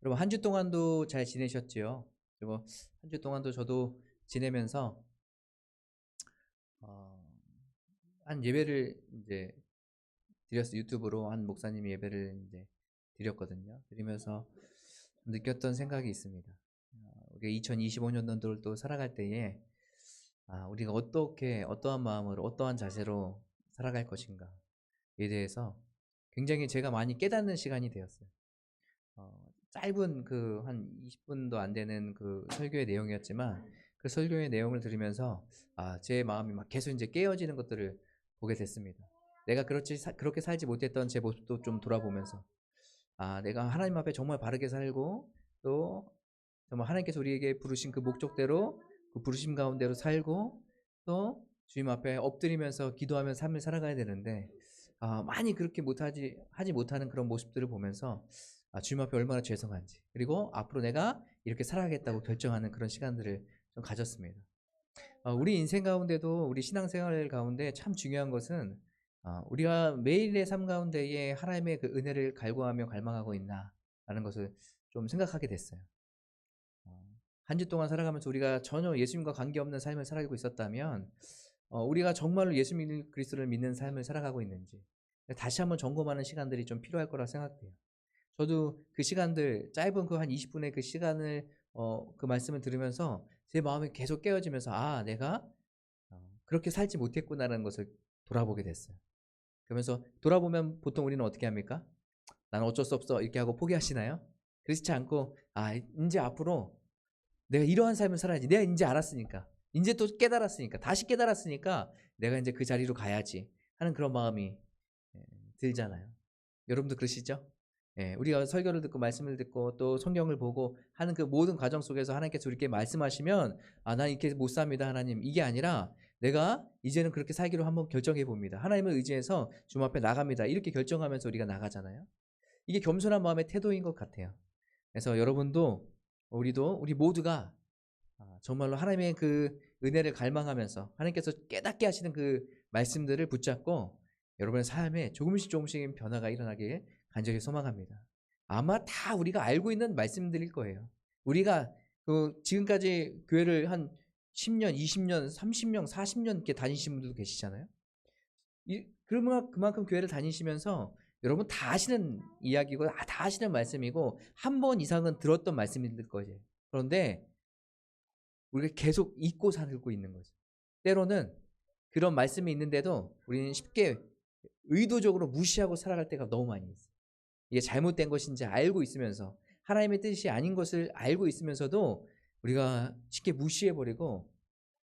여러분 한 주 동안도 잘 지내셨지요? 그리고 한 주 동안도 저도 지내면서 어 한 예배를 인제 드렸어요. 유튜브로 한 목사님이 예배를 인제 드렸거든요. 드리면서 느꼈던 생각이 있습니다. 우리가 2025 년도를 또 살아갈 때에 우리가 어떻게 어떠한 마음으로 어떠한 자세로 살아갈 것인가에 대해서 굉장히 제가 많이 깨닫는 시간이 되었어요. 짧은 그 한 20 분도 안 되는 그 설교의 내용이었지만 그 설교의 내용을 들으면서 제 마음이 막 계속 인제 깨어지는 것들을 보게 됐습니다. 내가 그렇게 살지 못했던 제 모습도 좀 돌아보면서 내가 하나님 앞에 정말 바르게 살고 또 정말 하나님께서 우리에게 부르신 그 목적대로 그 부르심 가운데로 살고 또 주님 앞에 엎드리면서 기도하면서 삶을 살아가야 되는데 많이 그렇게 하지 못하는 그런 모습들을 보면서 주님 앞에 얼마나 죄송한지 그리고 앞으로 내가 이렇게 살아가겠다고 결정하는 그런 시간들을 좀 가졌습니다. 우리 인생 가운데도 우리 신앙생활 가운데 참 중요한 것은 우리가 매일의 삶 가운데에 하나님의 그 은혜를 갈구하며 갈망하고 있나라는 것을 좀 생각하게 됐어요. 한 주 동안 살아가면서 우리가 전혀 예수님과 관계없는 삶을 살아가고 있었다면 우리가 정말로 예수 그리스도를 믿는 삶을 살아가고 있는지 다시 한번 점검하는 시간들이 좀 필요할 거라 생각돼요. 저도 그 시간들 짧은 그 한 20분의 그 시간을 그 말씀을 들으면서 제 마음이 계속 깨어지면서 내가 그렇게 살지 못했구나라는 것을 돌아보게 됐어요. 그러면서 돌아보면 보통 우리는 어떻게 합니까? '나는 어쩔 수 없어.' 이렇게 하고 포기하시나요? 그렇지 않고 인제 앞으로 '내가 이러한 삶을 살아야지. 내가 인제 알았으니까. 인제 또 깨달았으니까. 다시 깨달았으니까 내가 인제 그 자리로 가야지.' 하는 그런 마음이 예 들잖아요. 여러분도 그러시죠? 예. 우리가 설교를 듣고 말씀을 듣고 또 성경을 보고 하는 그 모든 과정 속에서 하나님께서 우리에게 말씀하시면 난 이렇게 못 삽니다 하나님." 이게 아니라 '내가 이제는 그렇게 살기로 한번 결정해 봅니다. 하나님을 의지해서 주님 앞에 나갑니다.' 이렇게 결정하면서 우리가 나가잖아요. 이게 겸손한 마음의 태도인 것 같아요. 그래서 여러분도 우리 모두가 정말로 하나님의 그 은혜를 갈망하면서 하나님께서 깨닫게 하시는 그 말씀들을 붙잡고 여러분의 삶에 조금씩 변화가 일어나길 간절히 소망합니다. 아마 다 우리가 알고 있는 말씀들일 거예요. 우리가 지금까지 교회를 한 10년, 20년, 30년, 40년 이렇게 다니신 분들도 계시잖아요. 그러면 그만큼 교회를 다니시면서 여러분 다 아시는 이야기고 다 아시는 말씀이고 한 번 이상은 들었던 말씀일 거예요. 그런데 우리가 계속 잊고 살고 있는 거죠. 때로는 그런 말씀이 있는데도 우리는 쉽게 의도적으로 무시하고 살아갈 때가 너무 많이 있어요. 이게 잘못된 것인지 알고 있으면서 하나님의 뜻이 아닌 것을 알고 있으면서도 우리가 쉽게 무시해 버리고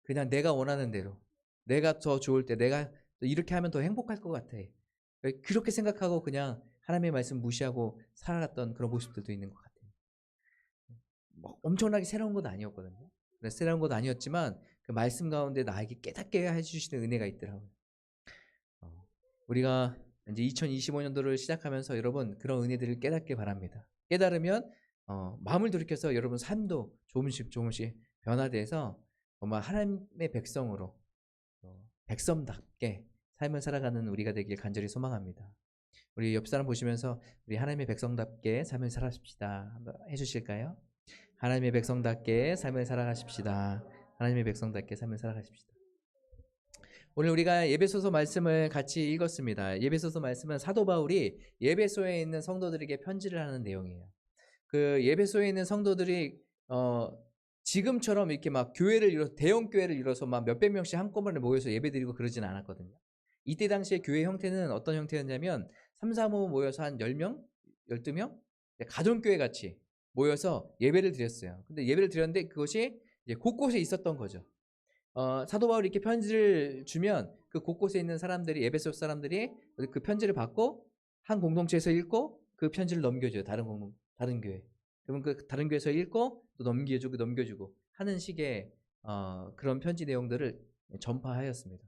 그냥 내가 원하는 대로 내가 더 좋을 때 내가 이렇게 하면 더 행복할 것 같아. 그렇게 생각하고 그냥 하나님의 말씀 무시하고 살아갔던 그런 모습들도 있는 것 같아요. 뭐 엄청나게 새로운 건 아니었거든요. 새로운 건 아니었지만 그 말씀 가운데 나에게 깨닫게 해 주시는 은혜가 있더라고요. 어 우리가 인제 2025 년도를 시작하면서 여러분 그런 은혜들을 깨닫길 바랍니다. 깨달으면 마음을 돌이켜서 여러분 삶도 조금씩 변화돼서 정말 하나님의 백성으로 백성답게 삶을 살아가는 우리가 되길 간절히 소망합니다. 우리 옆 사람 보시면서 "우리 하나님의 백성답게 삶을 살아갑시다." 한번 해 주실까요? 하나님의 백성답게 삶을 살아가십시다. 하나님의 백성답게 삶을 살아가십시다. 오늘 우리가 예배소서 말씀을 같이 읽었습니다. 예배소서 말씀은 사도 바울이 예배소에 있는 성도들에게 편지를 하는 내용이에요. 그 예배소에 있는 성도들이 지금처럼 이렇게 막 대형 교회를 이뤄서 막 몇백 명씩 한꺼번에 모여서 예배드리고 그러진 않았거든요. 이때 당시에 교회 형태는 어떤 형태였냐면 3-4-5 모여서 한 10명, 12명 가정교회 같이 모여서 예배를 드렸어요. 근데 예배를 드렸는데 그것이 이제 곳곳에 있었던 거죠. 사도 바울이 이렇게 편지를 주면 그 곳곳에 있는 사람들이 예배소 사람들이 그 편지를 받고 한 공동체에서 읽고 그 편지를 넘겨줘요. 다른 교회. 그러면 그 다른 교회에서 읽고 또 넘겨주고 하는 식의 그런 편지 내용들을 전파하였습니다.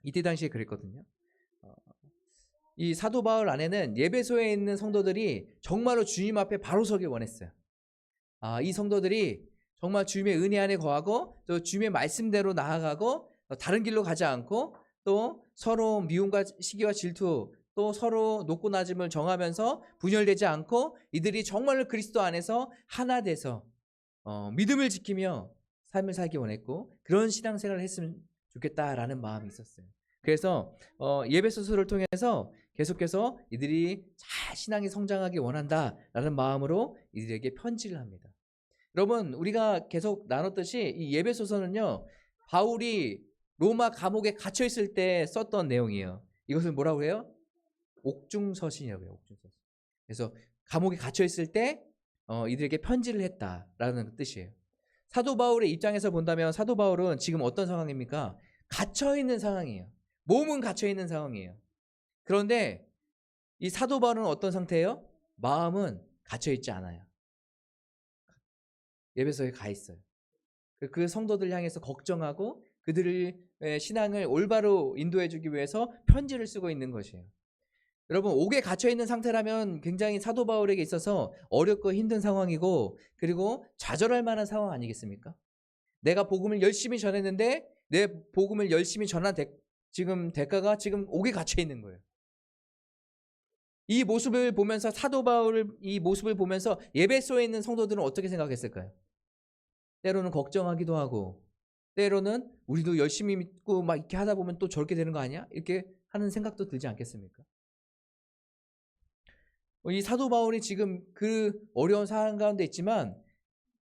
이때 당시에 그랬거든요. 어 이 사도 바울 안에는 예배소에 있는 성도들이 정말로 주님 앞에 바로 서길 원했어요. 이 성도들이 정말 주님의 은혜 안에 거하고 또 주님의 말씀대로 나아가고 다른 길로 가지 않고 또 서로 미움과 시기와 질투 또 서로 높고 낮음을 정하면서 분열되지 않고 이들이 정말로 그리스도 안에서 하나 돼서 믿음을 지키며 삶을 살기 원했고 그런 신앙생활을 했으면 좋겠다라는 마음이 있었어요. 그래서 예배소서를 통해서 계속해서 이들이 잘 신앙이 성장하기 원한다라는 마음으로 이들에게 편지를 합니다. 여러분, 우리가 계속 나눴듯이 이 예배소서는요, 바울이 로마 감옥에 갇혀 있을 때 썼던 내용이에요. 이것을 뭐라고 해요? 옥중서신이라고 해요. 옥중서신. 그래서 감옥에 갇혀 있을 때 이들에게 편지를 했다라는 뜻이에요. 사도 바울의 입장에서 본다면 사도 바울은 지금 어떤 상황입니까? 갇혀 있는 상황이에요. 몸은 갇혀 있는 상황이에요. 그런데 이 사도 바울은 어떤 상태예요? 마음은 갇혀 있지 않아요. 예배소에 가 있어요. 그 성도들 향해서 걱정하고 그들의 신앙을 올바로 인도해 주기 위해서 편지를 쓰고 있는 것이에요. 여러분, 옥에 갇혀 있는 상태라면 굉장히 사도 바울에게 있어서 어렵고 힘든 상황이고 그리고 좌절할 만한 상황 아니겠습니까? 내가 복음을 열심히 전했는데 내 복음을 열심히 전한 지금 대가가 지금 옥에 갇혀 있는 거예요. 이 모습을 보면서 사도 바울 이 모습을 보면서 예배소에 있는 성도들은 어떻게 생각했을까요? 때로는 걱정하기도 하고 때로는 우리도 열심히 믿고 막 이렇게 하다 보면 또 저렇게 되는 거 아니야? 이렇게 하는 생각도 들지 않겠습니까? 이 사도 바울이 지금 그 어려운 상황 가운데 있지만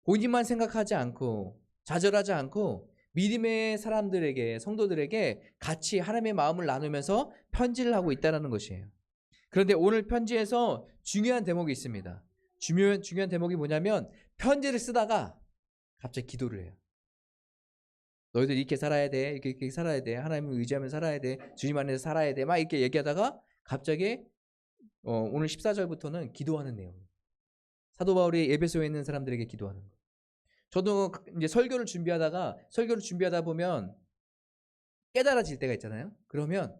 본인만 생각하지 않고 좌절하지 않고 믿음의 사람들에게 성도들에게 같이 하나님의 마음을 나누면서 편지를 하고 있다는 것이에요. 그런데 오늘 편지에서 중요한 대목이 있습니다. 중요한 대목이 뭐냐면 편지를 쓰다가 갑자기 기도를 해요. 너희들 이렇게 살아야 돼. 이렇게 살아야 돼. 하나님을 의지하면 살아야 돼. 주님 안에서 살아야 돼. 막 이렇게 얘기하다가 갑자기 오늘 14절부터는 기도하는 내용이에요. 사도 바울이 에베소에 있는 사람들에게 기도하는 거예요. 저도 이제 설교를 준비하다 보면 깨달아질 때가 있잖아요. 그러면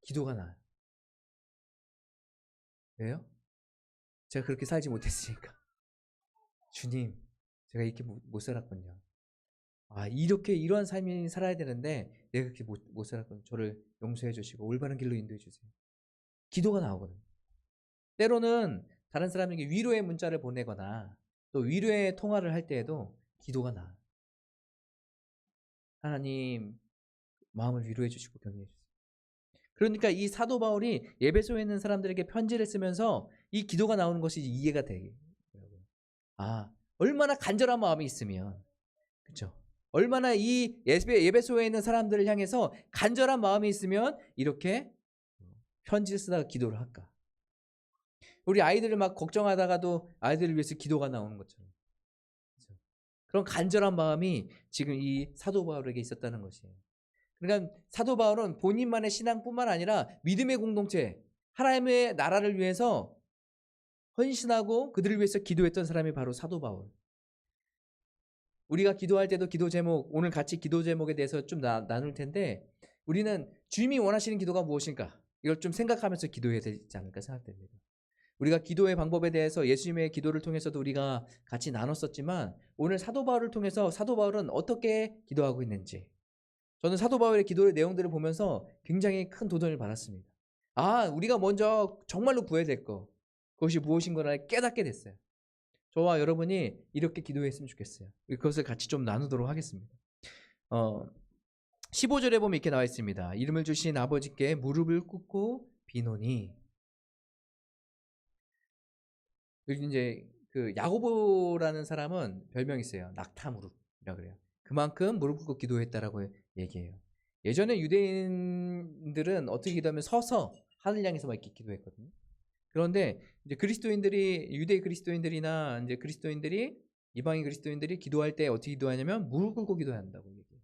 기도가 나요. 왜요? 제가 그렇게 살지 못했으니까. 주님, 제가 이렇게 못 살았군요. 이렇게 이러한 삶이 살아야 되는데 내가 그렇게 못 살았군요. 저를 용서해 주시고 올바른 길로 인도해 주세요. 기도가 나오거든요. 때로는 다른 사람에게 위로의 문자를 보내거나 또 위로의 통화를 할 때에도 기도가 나와요. 하나님 마음을 위로해 주시고 격려해 주세요. 그러니까 이 사도 바울이 에베소에 있는 사람들에게 편지를 쓰면서 이 기도가 나오는 것이 이해가 되더라고요. 얼마나 간절한 마음이 있으면, 그렇죠? 얼마나 이 에베소에 있는 사람들을 향해서 간절한 마음이 있으면 이렇게 편지를 쓰다가 기도를 할까? 우리 아이들을 막 걱정하다가도 아이들을 위해서 기도가 나오는 것처럼, 그렇죠? 그런 간절한 마음이 지금 이 사도 바울에게 있었다는 것이에요. 그러니까 사도 바울은 본인만의 신앙뿐만 아니라 믿음의 공동체, 하나님의 나라를 위해서 헌신하고 그들을 위해서 기도했던 사람이 바로 사도 바울. 우리가 기도할 때도 기도 제목, 오늘 같이 기도 제목에 대해서 좀 나눌 텐데 우리는 주님이 원하시는 기도가 무엇인가? 이걸 좀 생각하면서 기도해야 되지 않을까 생각됩니다. 우리가 기도의 방법에 대해서 예수님의 기도를 통해서도 우리가 같이 나눴었지만 오늘 사도 바울을 통해서 사도 바울은 어떻게 기도하고 있는지, 저는 사도 바울의 기도의 내용들을 보면서 굉장히 큰 도전을 받았습니다. 우리가 먼저 정말로 구해야 될 것, 그것이 무엇인 거를 깨닫게 됐어요. 저와 여러분이 이렇게 기도했으면 좋겠어요. 그것을 같이 좀 나누도록 하겠습니다. 15절에 보면 이렇게 나와 있습니다. 이름을 주신 아버지께 무릎을 꿇고 비노니. 여기 이제 그 야고보라는 사람은 별명이 있어요. 낙타 무릎이라고 그래요. 그만큼 무릎 꿇고 기도했다라고 얘기해요. 예전에 유대인들은 어떻게 기도하면 서서 하늘 향해서 이렇게 기도했거든요. 그런데 이제 유대 그리스도인들이나 이제 이방인 그리스도인들이 기도할 때 어떻게 기도하냐면 무릎 꿇고 기도한다고 얘기해요.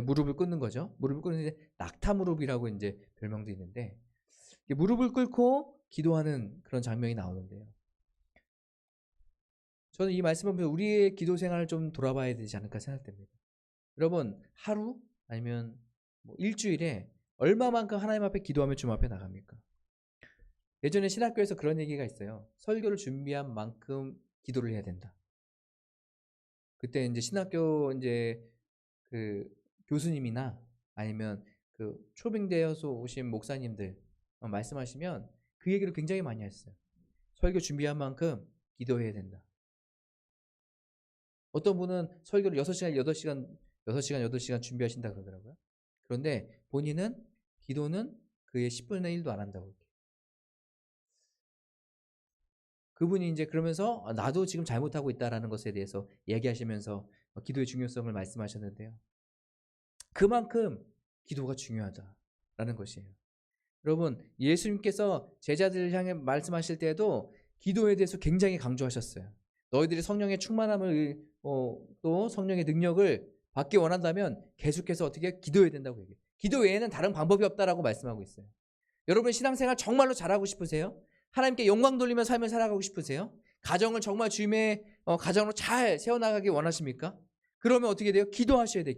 무릎을 꿇는 거죠. 무릎을 꿇는 낙타 무릎이라고 이제 별명도 있는데 무릎을 꿇고 기도하는 그런 장면이 나오는데요. 저는 이 말씀을 보면 우리의 기도 생활을 좀 돌아봐야 되지 않을까 생각됩니다. 여러분, 하루 아니면 일주일에 얼마만큼 하나님 앞에 기도하면 주님 앞에 나갑니까? 예전에 신학교에서 그런 얘기가 있어요. 설교를 준비한 만큼 기도를 해야 된다. 그때 이제 신학교 이제 그 교수님이나 아니면 그 초빙되어서 오신 목사님들, 말씀하시면 그 얘기를 굉장히 많이 하셨어요. 설교 준비한 만큼 기도해야 된다. 어떤 분은 설교를 6시간, 8시간 준비하신다 그러더라고요. 그런데 본인은 기도는 그의 10분의 1도 안 한다고. 그분이 이제 그러면서 나도 지금 잘못하고 있다라는 것에 대해서 얘기하시면서 기도의 중요성을 말씀하셨는데요. 그만큼 기도가 중요하다라는 것이에요. 여러분, 예수님께서 제자들을 향해 말씀하실 때에도 기도에 대해서 굉장히 강조하셨어요. 너희들이 성령의 충만함을 또 성령의 능력을 받기 원한다면 계속해서 어떻게 기도해야 된다고 얘기해요. 기도 외에는 다른 방법이 없다라고 말씀하고 있어요. 여러분 신앙생활 정말로 잘하고 싶으세요? 하나님께 영광 돌리며 삶을 살아가고 싶으세요? 가정을 정말 주님의 가정으로 잘 세워나가기 원하십니까? 그러면 어떻게 돼요? 기도하셔야 돼요.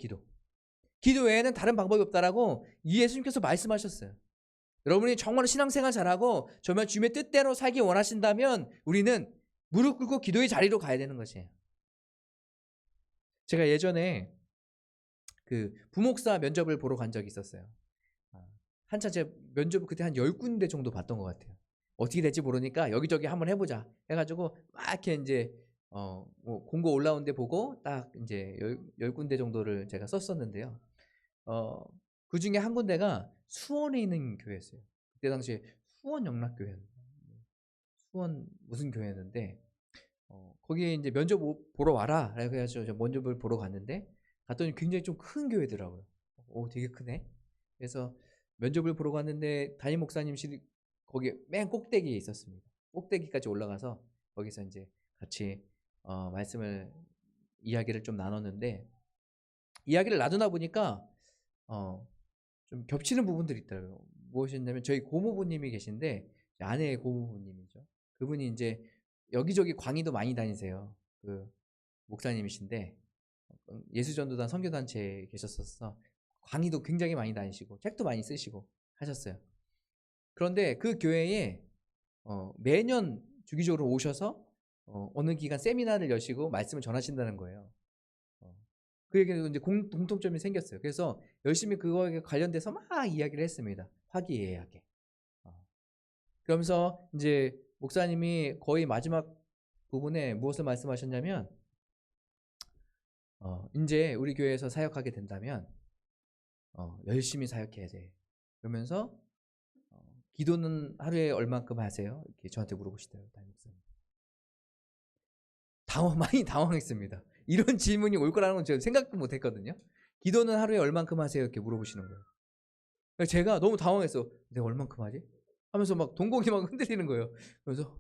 기도 외에는 다른 방법이 없다라고 예수님께서 말씀하셨어요. 여러분이 정말 신앙생활 잘하고 정말 주님의 뜻대로 살기 원하신다면 우리는 무릎 꿇고 기도의 자리로 가야 되는 것이에요. 제가 예전에 그 부목사 면접을 보러 간 적이 있었어요. 한참 제가 면접을 그때 한 10군데 정도 봤던 것 같아요. 어떻게 될지 모르니까 여기저기 한번 해보자 해가지고 막 이렇게 이제 뭐 공고 올라온 데 보고 딱 이제 10군데 정도를 제가 썼었는데요. 그 중에 한 군데가 수원에 있는 교회였어요. 그때 당시에 수원 영락교회였는데 수원 무슨 교회였는데 거기에 이제 면접 보러 와라 그래가지고 면접을 보러 갔는데 갔더니 굉장히 좀 큰 교회더라고요. 오 되게 크네. 그래서 면접을 보러 갔는데 담임 목사님실이 거기 맨 꼭대기에 있었습니다. 꼭대기까지 올라가서 거기서 이제 같이 이야기를 좀 나눴는데 이야기를 나누다 보니까 좀 겹치는 부분들이 있더라고요. 무엇이냐면 저희 고모부님이 계신데 아내의 고모부님이죠. 그분이 이제 여기저기 광의도 많이 다니세요. 그 목사님이신데 예수전도단 선교단체에 계셨었어. 강의도 굉장히 많이 다니시고 책도 많이 쓰시고 하셨어요. 그런데 그 교회에 매년 주기적으로 오셔서 어느 기간 세미나를 여시고 말씀을 전하신다는 거예요. 그 얘기도 이제 공통점이 생겼어요. 그래서 열심히 그거에 관련돼서 막 이야기를 했습니다. 화기애애하게. 그러면서 이제 목사님이 거의 마지막 부분에 무엇을 말씀하셨냐면 이제 우리 교회에서 사역하게 된다면 열심히 사역해야 돼. 그러면서 기도는 하루에 얼만큼 하세요? 이렇게 저한테 물어보시더라고요. 많이 당황했습니다. 이런 질문이 올 거라는 건 제가 생각도 못 했거든요. 기도는 하루에 얼만큼 하세요? 이렇게 물어보시는 거예요. 제가 너무 당황했어. 내가 얼만큼 하지? 하면서 막 동공이 막 흔들리는 거예요. 그래서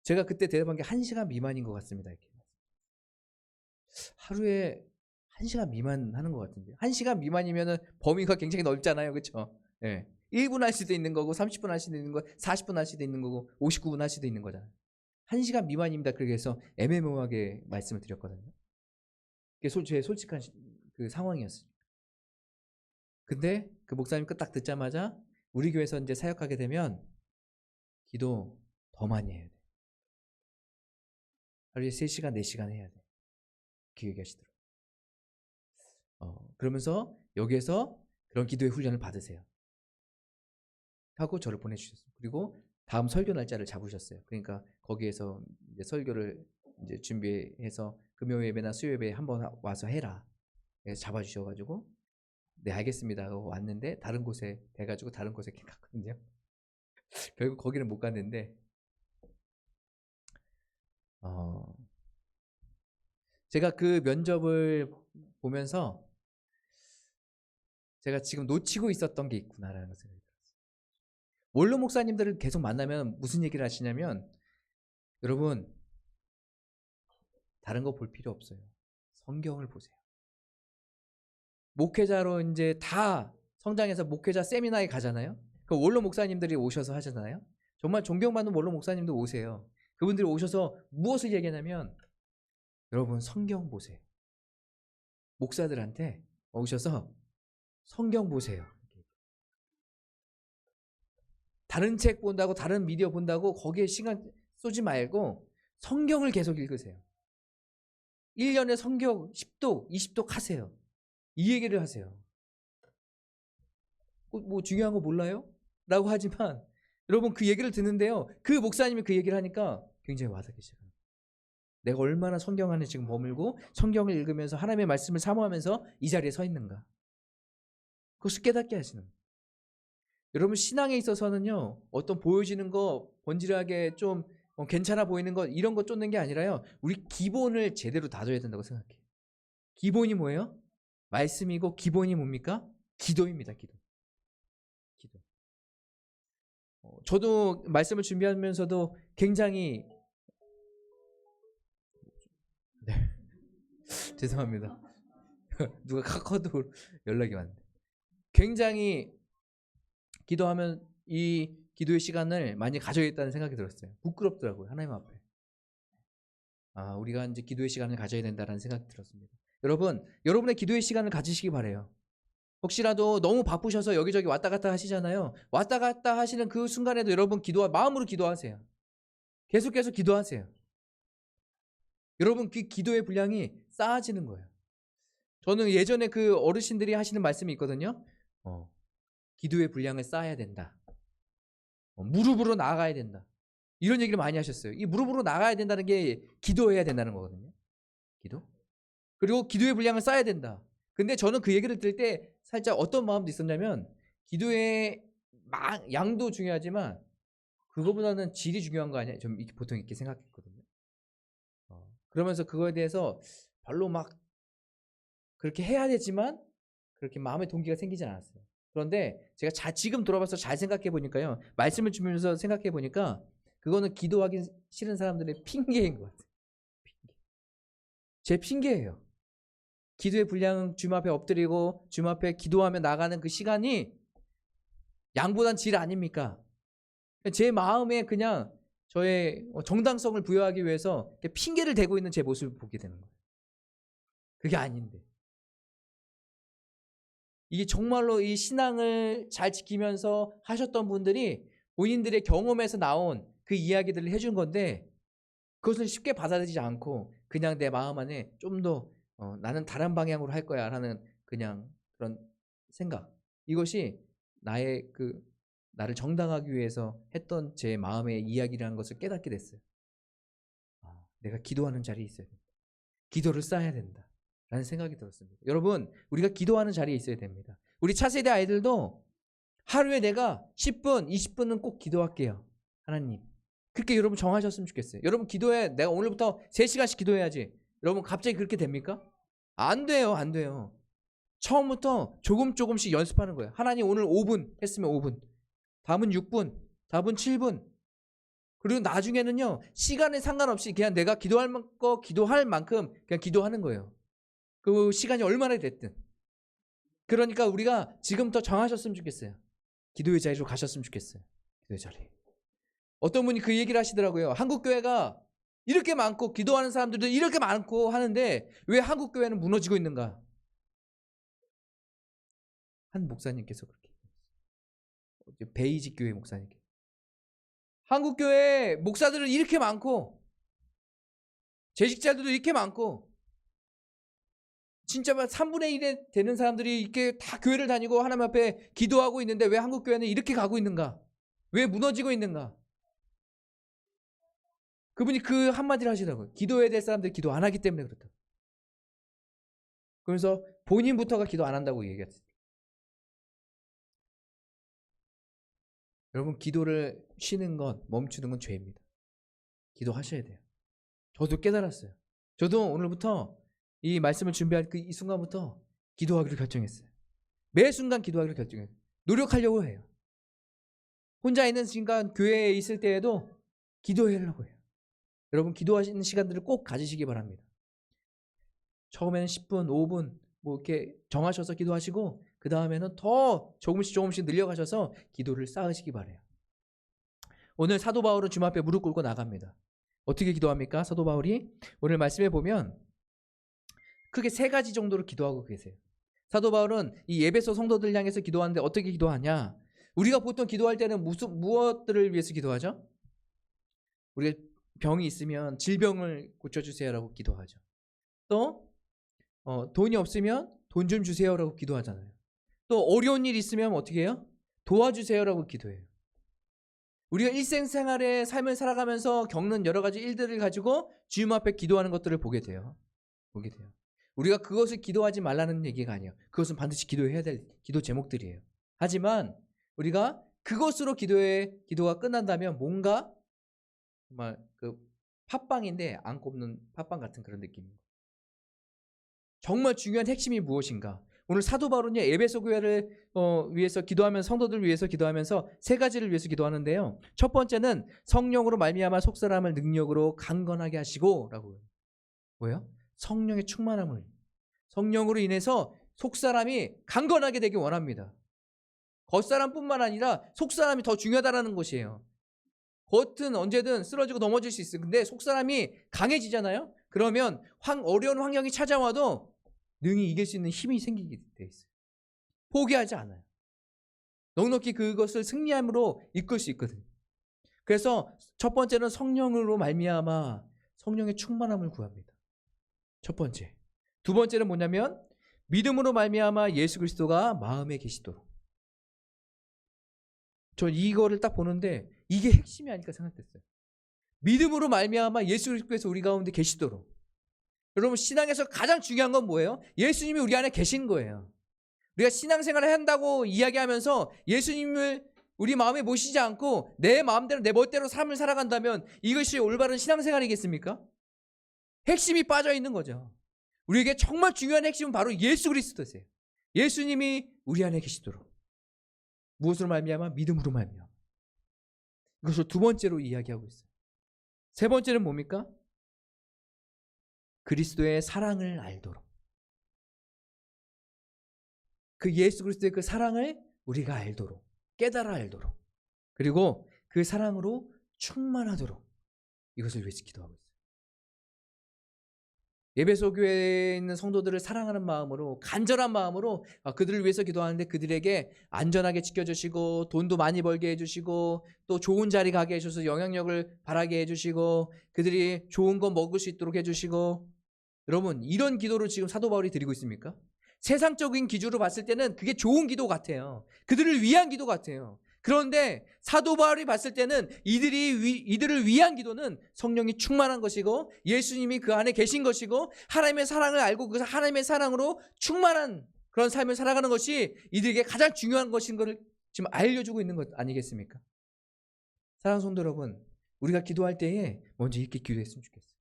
제가 그때 대답한 게 1시간 미만인 것 같습니다. 이렇게. 하루에 1시간 미만 하는 것 같은데 1시간 미만이면은 범위가 굉장히 넓잖아요. 그렇죠? 예. 1분 할 수도 있는 거고 30분 할 수도 있는 거 40분 할 수도 있는 거고 59분 할 수도 있는 거잖아요. 1시간 미만입니다. 그렇게 해서 애매모호하게 말씀을 드렸거든요. 그게 제 솔직한 그 상황이었어요. 근데 그 목사님 딱 듣자마자 우리 교회에서 이제 사역하게 되면 기도 더 많이 해야 돼. 하루에 3시간, 4시간 해야 돼. 그 얘기하시더라고요. 그러면서 여기에서 그런 기도의 훈련을 받으세요. 하고 저를 보내주셨어요. 그리고 다음 설교 날짜를 잡으셨어요. 그러니까 거기에서 이제 설교를 이제 준비해서 금요 예배나 수요 예배에 한번 와서 해라. 그래서 잡아주셔가지고 네 알겠습니다 하고 왔는데 다른 곳에 돼가지고 다른 곳에 갔거든요. 결국 거기는 못 갔는데 제가 그 면접을 보면서 제가 지금 놓치고 있었던 게 있구나라는 것을 생각이 들었어요. 원로 목사님들을 계속 만나면 무슨 얘기를 하시냐면 여러분 다른 거 볼 필요 없어요. 성경을 보세요. 목회자로 이제 다 성장해서 목회자 세미나에 가잖아요. 그 원로 목사님들이 오셔서 하잖아요. 정말 존경받는 원로 목사님도 오세요. 그분들이 오셔서 무엇을 얘기하냐면 여러분 성경 보세요. 목사들한테 오셔서 성경 보세요. 다른 책 본다고 다른 미디어 본다고 거기에 시간 쏘지 말고 성경을 계속 읽으세요. 1년에 성경 10독, 20독 하세요. 이 얘기를 하세요. 뭐 중요한 거 몰라요? 라고 하지만 여러분 그 얘기를 듣는데요. 그 목사님이 그 얘기를 하니까 굉장히 와닿기 시작합니다. 내가 얼마나 성경 안에 지금 머물고 성경을 읽으면서 하나님의 말씀을 사모하면서 이 자리에 서 있는가. 그것을 깨닫게 하시는 거예요. 여러분 신앙에 있어서는요. 어떤 보여지는 거 번지르하게 좀 괜찮아 보이는 것 이런 거 쫓는 게 아니라요. 우리 기본을 제대로 다져야 된다고 생각해요. 기본이 뭐예요? 말씀이고 기본이 뭡니까? 기도입니다. 기도. 저도 말씀을 준비하면서도 굉장히 네. 죄송합니다. 누가 카카오톡으로 연락이 왔는데 굉장히 기도하면 이 기도의 시간을 많이 가져야겠다는 생각이 들었어요. 부끄럽더라고요. 하나님 앞에. 우리가 이제 기도의 시간을 가져야 된다는 생각이 들었습니다. 여러분, 여러분의 기도의 시간을 가지시기 바라요. 혹시라도 너무 바쁘셔서 여기저기 왔다 갔다 하시잖아요. 왔다 갔다 하시는 그 순간에도 여러분 마음으로 기도하세요. 계속해서 기도하세요. 여러분 그 기도의 분량이 쌓아지는 거예요. 저는 예전에 그 어르신들이 하시는 말씀이 있거든요. 기도의 분량을 쌓아야 된다. 무릎으로 나아가야 된다. 이런 얘기를 많이 하셨어요. 이 무릎으로 나가야 된다는 게 기도해야 된다는 거거든요. 기도. 그리고 기도의 분량을 쌓아야 된다. 근데 저는 그 얘기를 들을 때 살짝 어떤 마음도 있었냐면 기도의 양도 중요하지만 그거보다는 질이 중요한 거 아니야? 좀 보통 이렇게 생각했거든요. 그러면서 그거에 대해서 별로 막 그렇게 해야 되지만 그렇게 마음의 동기가 생기지 않았어요. 그런데 제가 지금 돌아봐서 잘 생각해 보니까요. 말씀을 주면서 생각해 보니까 그거는 기도하기 싫은 사람들의 핑계인 것 같아요. 제 핑계예요. 기도의 분량은 주님 앞에 엎드리고 주님 앞에 기도하며 나가는 그 시간이 양보단 질 아닙니까? 제 마음에 그냥 저의 정당성을 부여하기 위해서 핑계를 대고 있는 제 모습을 보게 되는 거예요. 그게 아닌데. 이게 정말로 이 신앙을 잘 지키면서 하셨던 분들이 본인들의 경험에서 나온 그 이야기들을 해준 건데 그것을 쉽게 받아들이지 않고 그냥 내 마음 안에 좀 더 나는 다른 방향으로 할 거야 라는 그냥 그런 생각, 이것이 나를 정당하기 위해서 했던 제 마음의 이야기라는 것을 깨닫게 됐어요. 내가 기도하는 자리에 있어야 된다. 기도를 쌓아야 된다 라는 생각이 들었습니다. 여러분 우리가 기도하는 자리에 있어야 됩니다. 우리 차세대 아이들도 하루에 내가 10분 20분은 꼭 기도할게요. 하나님 그렇게 여러분 정하셨으면 좋겠어요. 여러분 기도해. 내가 오늘부터 3시간씩 기도해야지. 여러분 갑자기 그렇게 됩니까? 안 돼요. 안 돼요. 처음부터 조금씩 연습하는 거예요. 하나님 오늘 5분 했으면 5분, 다음은 6분, 다음은 7분. 그리고 나중에는요 시간에 상관없이 그냥 내가 기도할 만큼 그냥 기도하는 거예요. 그 시간이 얼마나 됐든. 그러니까 우리가 지금부터 정하셨으면 좋겠어요. 기도의 자리로 가셨으면 좋겠어요. 기도의 자리. 어떤 분이 그 얘기를 하시더라고요. 한국교회가 이렇게 많고 기도하는 사람들도 이렇게 많고 하는데 왜 한국교회는 무너지고 있는가? 한 목사님께서 그렇게 얘기했어요. 베이직 교회 목사님께. 한국교회 목사들은 이렇게 많고 재직자들도 이렇게 많고 진짜 3분의 1에 되는 사람들이 이렇게 다 교회를 다니고 하나님 앞에 기도하고 있는데 왜 한국교회는 이렇게 가고 있는가? 왜 무너지고 있는가? 그분이 그 한마디를 하시더라고요. 기도해야 될 사람들이 기도 안 하기 때문에 그렇다고. 그래서 본인부터가 기도 안 한다고 얘기했어요. 여러분 기도를 쉬는 건 멈추는 건 죄입니다. 기도하셔야 돼요. 저도 깨달았어요. 저도 오늘부터 이 말씀을 준비할 이 순간부터 기도하기로 결정했어요. 매 순간 기도하기로 결정했어요. 노력하려고 해요. 혼자 있는 순간 교회에 있을 때에도 기도하려고 해요. 여러분 기도하시는 시간들을 꼭 가지시기 바랍니다. 처음에는 10분, 5분 뭐 이렇게 정하셔서 기도하시고 그 다음에는 더 조금씩 늘려가셔서 기도를 쌓으시기 바라요. 오늘 사도 바울은 주님 앞에 무릎 꿇고 나갑니다. 어떻게 기도합니까? 사도 바울이 오늘 말씀해 보면 크게 3가지 정도로 기도하고 계세요. 사도 바울은 이 에베소 성도들 향해서 기도하는데 어떻게 기도하냐? 우리가 보통 기도할 때는 무엇들을 위해서 기도하죠? 우리가 병이 있으면 질병을 고쳐주세요라고 기도하죠. 또 돈이 없으면 돈 좀 주세요라고 기도하잖아요. 또 어려운 일 있으면 어떻게 해요? 도와주세요라고 기도해요. 우리가 일생생활의 삶을 살아가면서 겪는 여러 가지 일들을 가지고 주님 앞에 기도하는 것들을 보게 돼요. 우리가 그것을 기도하지 말라는 얘기가 아니에요. 그것은 반드시 기도해야 될 기도 제목들이에요. 하지만 우리가 그것으로 기도가 끝난다면 뭔가 정말 그 팥빵인데 안 꼽는 팥빵 같은 그런 느낌이에요. 정말 중요한 핵심이 무엇인가? 오늘 사도 바울은요, 에베소 교회를 위해서 기도하면서, 성도들을 위해서 기도하면서 세 가지를 위해서 기도하는데요. 첫 번째는 성령으로 말미암아 속사람을 능력으로 강건하게 하시고라고. 뭐예요? 성령의 충만함을. 성령으로 인해서 속사람이 강건하게 되길 원합니다. 겉사람뿐만 아니라 속사람이 더 중요하다는 것이에요. 겉은 언제든 쓰러지고 넘어질 수 있어요. 근데 속사람이 강해지잖아요. 그러면 어려운 환경이 찾아와도 능히 이길 수 있는 힘이 생기게 돼 있어요. 포기하지 않아요. 넉넉히 그것을 승리함으로 이끌 수 있거든요. 그래서 첫 번째는 성령으로 말미암아 성령의 충만함을 구합니다. 첫 번째. 두 번째는 뭐냐면 믿음으로 말미암아 예수 그리스도가 마음에 계시도록. 저 이거를 딱 보는데 이게 핵심이 아닐까 생각됐어요. 믿음으로 말미암아 예수 그리스도께서 우리 가운데 계시도록. 여러분, 신앙에서 가장 중요한 건 뭐예요? 예수님이 우리 안에 계신 거예요. 우리가 신앙생활을 한다고 이야기하면서 예수님을 우리 마음에 모시지 않고 내 마음대로 내 멋대로 삶을 살아간다면 이것이 올바른 신앙생활이겠습니까? 핵심이 빠져 있는 거죠. 우리에게 정말 중요한 핵심은 바로 예수 그리스도세요. 예수님이 우리 안에 계시도록. 무엇으로 말미암아? 믿음으로 말미암아. 이것을 두 번째로 이야기하고 있어요. 세 번째는 뭡니까? 그리스도의 사랑을 알도록. 그 예수 그리스도의 그 사랑을 우리가 알도록, 깨달아 알도록, 그리고 그 사랑으로 충만하도록 이것을 위해서 기도하고 있어요. 에베소 교회에 있는 성도들을 사랑하는 마음으로, 간절한 마음으로 그들을 위해서 기도하는데 그들에게 안전하게 지켜주시고 돈도 많이 벌게 해주시고 또 좋은 자리 가게 해주셔서 영향력을 바라게 해주시고 그들이 좋은 거 먹을 수 있도록 해주시고. 여러분, 이런 기도를 지금 사도 바울이 드리고 있습니까? 세상적인 기준으로 봤을 때는 그게 좋은 기도 같아요. 그들을 위한 기도 같아요. 그런데 사도 바울이 봤을 때는 이들을 위한 기도는 성령이 충만한 것이고 예수님이 그 안에 계신 것이고 하나님의 사랑을 알고 그 하나님의 사랑으로 충만한 그런 삶을 살아가는 것이 이들에게 가장 중요한 것인 것을 지금 알려주고 있는 것 아니겠습니까? 사랑하는 성도 여러분, 우리가 기도할 때에 먼저 이렇게 기도했으면 좋겠어요.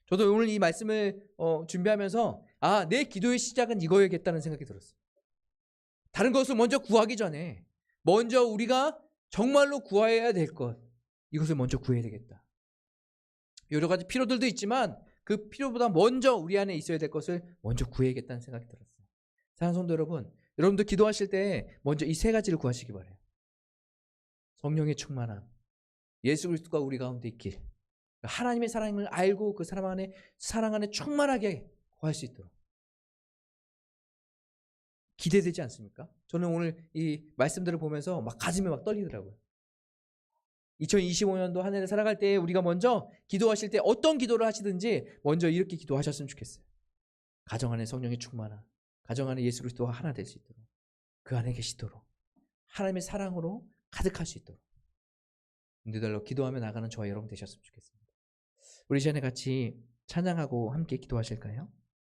저도 오늘 이 말씀을 준비하면서 내 기도의 시작은 이거야겠다는 생각이 들었어요. 다른 것을 먼저 구하기 전에 먼저 우리가 정말로 구해야 될 것, 이것을 먼저 구해야 되겠다. 여러 가지 필요들도 있지만 그 필요보다 먼저 우리 안에 있어야 될 것을 먼저 구해야겠다는 생각이 들었어요. 사랑하는 성도 여러분, 여러분도 기도하실 때 먼저 이 세 가지를 구하시기 바라요. 성령의 충만함, 예수 그리스도가 우리 가운데 있길, 하나님의 사랑을 알고 그 사랑 안에 충만하게 구할 수 있도록. 기대되지 않습니까? 저는 오늘 이 말씀들을 보면서 막 가슴이 막 떨리더라고요. 2025년도 한 해를 살아갈 때 우리가 먼저 기도하실 때 어떤 기도를 하시든지 먼저 이렇게 기도하셨으면 좋겠어요. 가정 안에 성령의 충만함, 가정 안에 예수 그리스도가 하나 될 수 있도록, 그 안에 계시도록, 하나님의 사랑으로 가득할 수 있도록 인도달로 기도하며 나가는 저와 여러분 되셨으면 좋겠습니다. 우리 시간에 같이 찬양하고 함께 기도하실까요?